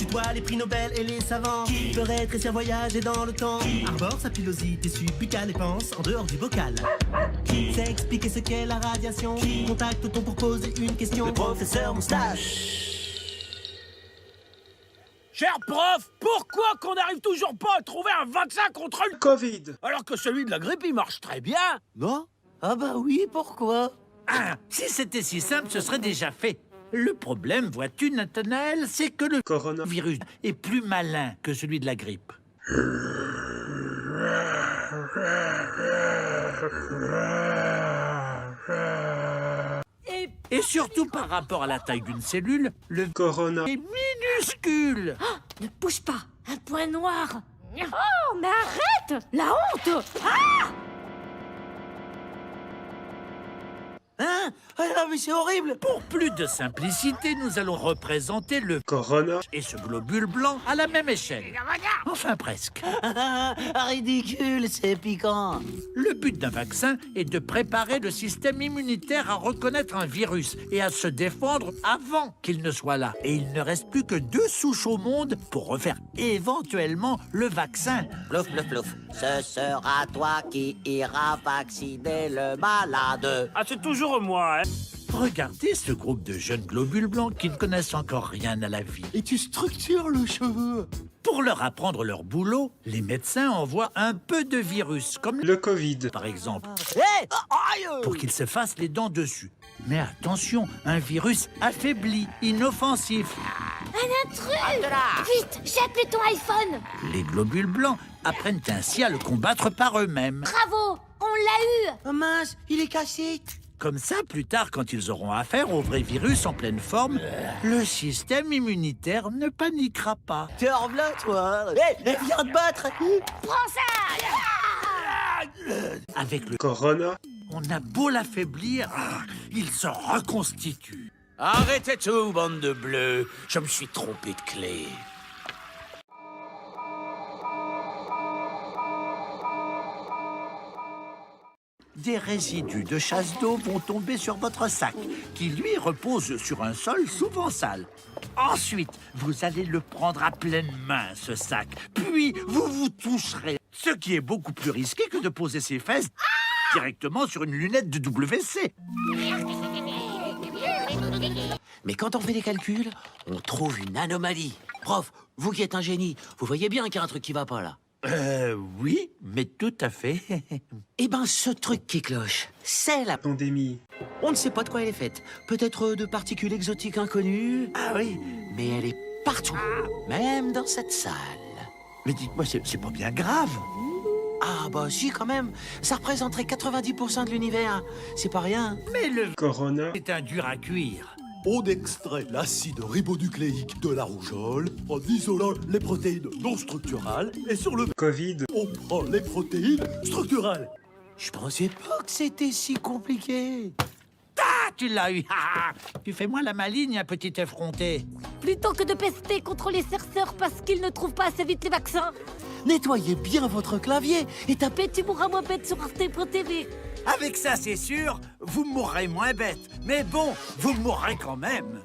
Dis-toi les prix Nobel et les savants qui feraient rétrécir voyager dans le temps arborent sa pilosité subbuccale et pense en dehors du bocal. Qui sait expliquer ce qu'est la radiation? Contacte-t-on pour poser une question? Le professeur Moustache. Cher prof, pourquoi qu'on n'arrive toujours pas à trouver un vaccin contre le Covid. alors que celui de la grippe, il marche très bien? Non? Ah bah oui, pourquoi? Ah, si c'était si simple, ce serait déjà fait. Le problème, vois-tu, Nathanaël, c'est que le Coronavirus est plus malin que celui de la grippe. Et surtout par rapport à la taille d'une cellule, le Corona. est minuscule. Ne bouge pas. Un point noir. Oh, mais arrête! La honte! Ah! Hein? Ah mais c'est horrible! Pour plus de simplicité, nous allons représenter le Corona. et ce globule blanc à la même échelle. Enfin presque. Ridicule, c'est piquant. Le but d'un vaccin est de préparer le système immunitaire à reconnaître un virus et à se défendre avant qu'il ne soit là. Et il ne reste plus que 2 souches au monde pour refaire éventuellement le vaccin. Plouf, plouf, plouf. Ce sera toi qui iras vacciner le malade. Ah, c'est toujours moi, hein. Regardez ce groupe de jeunes globules blancs qui ne connaissent encore rien à la vie. Et tu structures le cheveu. Pour leur apprendre leur boulot, les médecins envoient un peu de virus, comme Le Covid. par exemple, Hé! Aïe! pour qu'ils se fassent les dents dessus. Mais attention, un virus affaibli, inoffensif. Un intrus! Vite, jette-lui ton iPhone! Les globules blancs apprennent ainsi à le combattre par eux-mêmes. Bravo! On l'a eu! Oh mince, il est cassé. Comme ça, plus tard, quand ils auront affaire au vrai virus en pleine forme, le système immunitaire ne paniquera pas. T'es hors là, toi. Hé, viens te battre. Prends ça! Avec le Corona. on a beau l'affaiblir, il se reconstitue. Arrêtez tout, bande de bleus. Je me suis trompé de clé. Des résidus de chasse d'eau vont tomber sur votre sac, qui lui repose sur un sol souvent sale. Ensuite, vous allez le prendre à pleine main, ce sac, puis vous vous toucherez. Ce qui est beaucoup plus risqué que de poser ses fesses directement sur une lunette de WC. Mais quand on fait des calculs, on trouve une anomalie. Prof, vous qui êtes un génie, vous voyez bien qu'il y a un truc qui va pas là. Oui, mais tout à fait. Eh ben, ce truc qui cloche, c'est la... Pandémie. On ne sait pas de quoi elle est faite. Peut-être de particules exotiques inconnues. Ah oui, Mais elle est partout, même dans cette salle. mais dites-moi, c'est pas bien grave. Ah bah si, quand même. Ça représenterait 90% de l'univers. C'est pas rien. Mais le Corona. est un dur à cuire. On extrait l'acide ribonucléique de la rougeole en isolant les protéines non structurales et sur le Covid. on prend les protéines structurales. Je pensais pas que c'était si compliqué. Ah, tu l'as eu. Tu fais moins la maligne, un petit effronté. Plutôt que de pester contre les chercheurs parce qu'ils ne trouvent pas assez vite les vaccins, Nettoyez bien votre clavier et tapez... mais tu mourras moins bête sur Arte.tv. Avec ça, c'est sûr, vous mourrez moins bête. Mais bon, vous mourrez quand même.